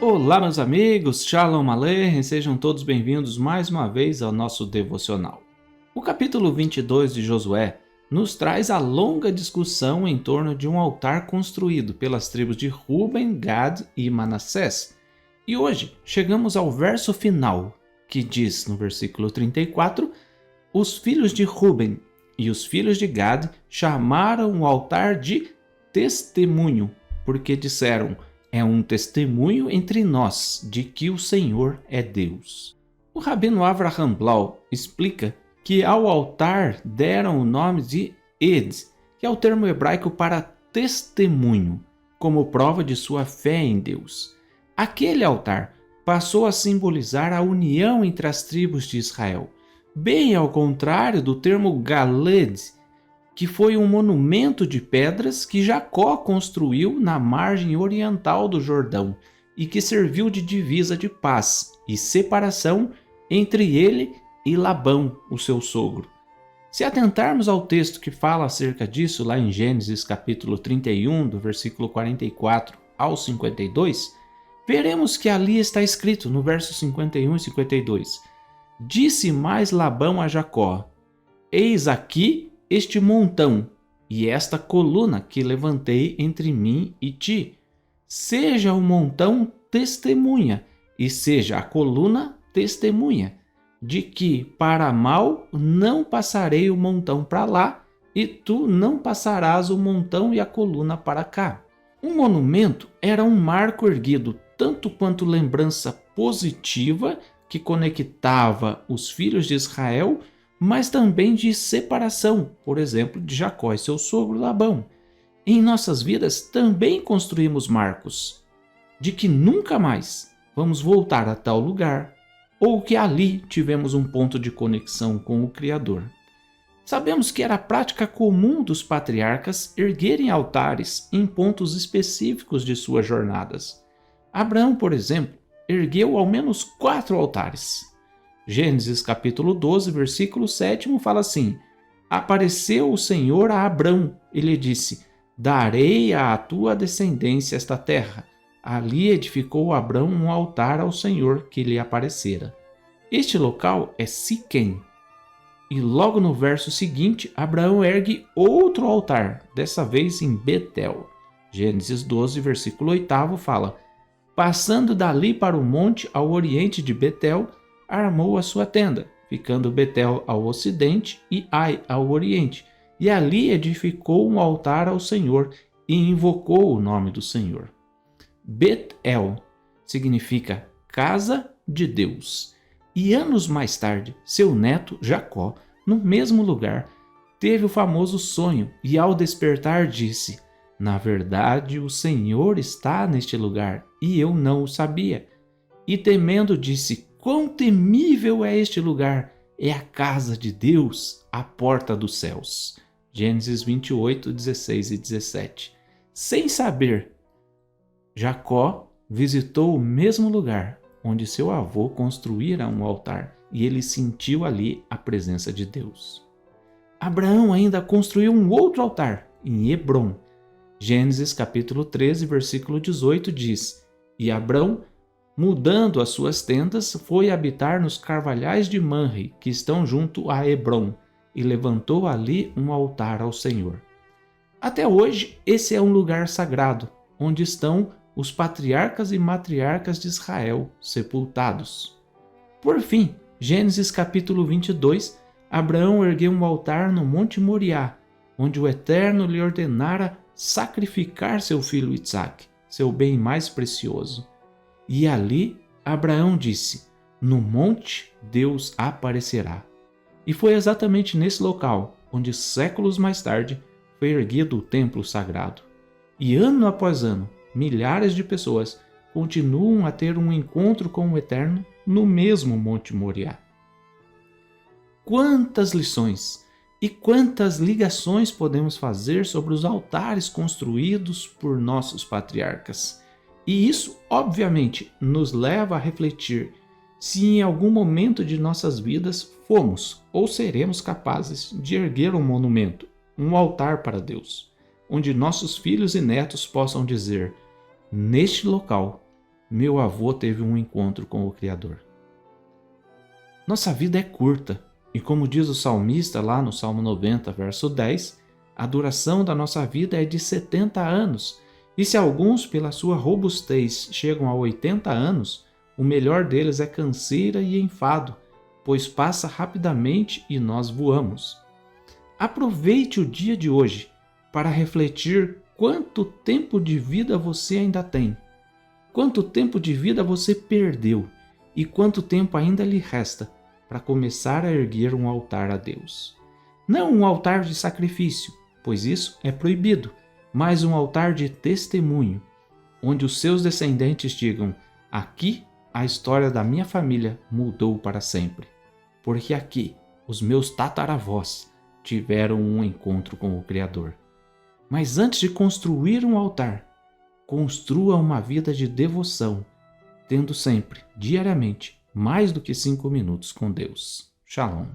Olá, meus amigos, Shalom Aleichem, sejam todos bem-vindos mais uma vez ao nosso devocional. O capítulo 22 de Josué nos traz a longa discussão em torno de um altar construído pelas tribos de Ruben, Gad e Manassés. E hoje chegamos ao verso final, que diz no versículo 34: os filhos de Ruben e os filhos de Gad chamaram o altar de testemunho, porque disseram: é um testemunho entre nós de que o Senhor é Deus. O rabino Avraham Blau explica que ao altar deram o nome de Ed, que é o termo hebraico para testemunho, como prova de sua fé em Deus. Aquele altar passou a simbolizar a união entre as tribos de Israel, bem ao contrário do termo Galed, que foi um monumento de pedras que Jacó construiu na margem oriental do Jordão e que serviu de divisa de paz e separação entre ele e Labão, o seu sogro. Se atentarmos ao texto que fala acerca disso lá em Gênesis capítulo 31, do versículo 44 ao 52, veremos que ali está escrito no verso 51 e 52: disse mais Labão a Jacó: eis aqui este montão e esta coluna que levantei entre mim e ti. Seja o montão testemunha e seja a coluna testemunha, de que para mal não passarei o montão para lá, e tu não passarás o montão e a coluna para cá. Um monumento era um marco erguido tanto quanto lembrança positiva que conectava os filhos de Israel, mas também de separação, por exemplo, de Jacó e seu sogro Labão. Em nossas vidas também construímos marcos de que nunca mais vamos voltar a tal lugar, ou que ali tivemos um ponto de conexão com o Criador. Sabemos que era prática comum dos patriarcas erguerem altares em pontos específicos de suas jornadas. Abraão, por exemplo, ergueu ao menos 4 altares. Gênesis capítulo 12, versículo 7 fala assim: apareceu o Senhor a Abrão e lhe disse: darei à tua descendência esta terra. Ali edificou Abrão um altar ao Senhor que lhe aparecera. Este local é Siquém. E logo no verso seguinte, Abraão ergue outro altar, dessa vez em Betel. Gênesis 12, versículo 8 fala: passando dali para o monte ao oriente de Betel, armou a sua tenda, ficando Betel ao ocidente e Ai ao oriente, e ali edificou um altar ao Senhor e invocou o nome do Senhor. Bet-El significa casa de Deus. E anos mais tarde, seu neto Jacó, no mesmo lugar, teve o famoso sonho e ao despertar disse: na verdade, o Senhor está neste lugar e eu não o sabia. E temendo disse: quão temível é este lugar! É a casa de Deus, a porta dos céus. Gênesis 28, 16 e 17. Sem saber, Jacó visitou o mesmo lugar onde seu avô construíra um altar e ele sentiu ali a presença de Deus. Abraão ainda construiu um outro altar em Hebrom. Gênesis capítulo 13, versículo 18 diz: e Abrão, mudando as suas tendas, foi habitar nos carvalhais de Manre, que estão junto a Hebrom, e levantou ali um altar ao Senhor. Até hoje, esse é um lugar sagrado, onde estão os patriarcas e matriarcas de Israel sepultados. Por fim, Gênesis capítulo 22, Abraão ergueu um altar no Monte Moriá, onde o Eterno lhe ordenara sacrificar seu filho Isaque, seu bem mais precioso. E ali Abraão disse: no monte Deus aparecerá. E foi exatamente nesse local onde séculos mais tarde foi erguido o templo sagrado. E ano após ano, milhares de pessoas continuam a ter um encontro com o Eterno no mesmo Monte Moriá. Quantas lições e quantas ligações podemos fazer sobre os altares construídos por nossos patriarcas? E isso, obviamente, nos leva a refletir se em algum momento de nossas vidas fomos ou seremos capazes de erguer um monumento, um altar para Deus, onde nossos filhos e netos possam dizer: neste local meu avô teve um encontro com o Criador. Nossa vida é curta e, como diz o salmista lá no Salmo 90, verso 10, a duração da nossa vida é de 70 anos. E se alguns, pela sua robustez, chegam a 80 anos, o melhor deles é canseira e enfado, pois passa rapidamente e nós voamos. Aproveite o dia de hoje para refletir quanto tempo de vida você ainda tem, quanto tempo de vida você perdeu e quanto tempo ainda lhe resta para começar a erguer um altar a Deus. Não um altar de sacrifício, pois isso é proibido, mas um altar de testemunho, onde os seus descendentes digam: aqui a história da minha família mudou para sempre, porque aqui os meus tataravós tiveram um encontro com o Criador. Mas antes de construir um altar, construa uma vida de devoção, tendo sempre, diariamente, mais do que 5 minutos com Deus. Shalom.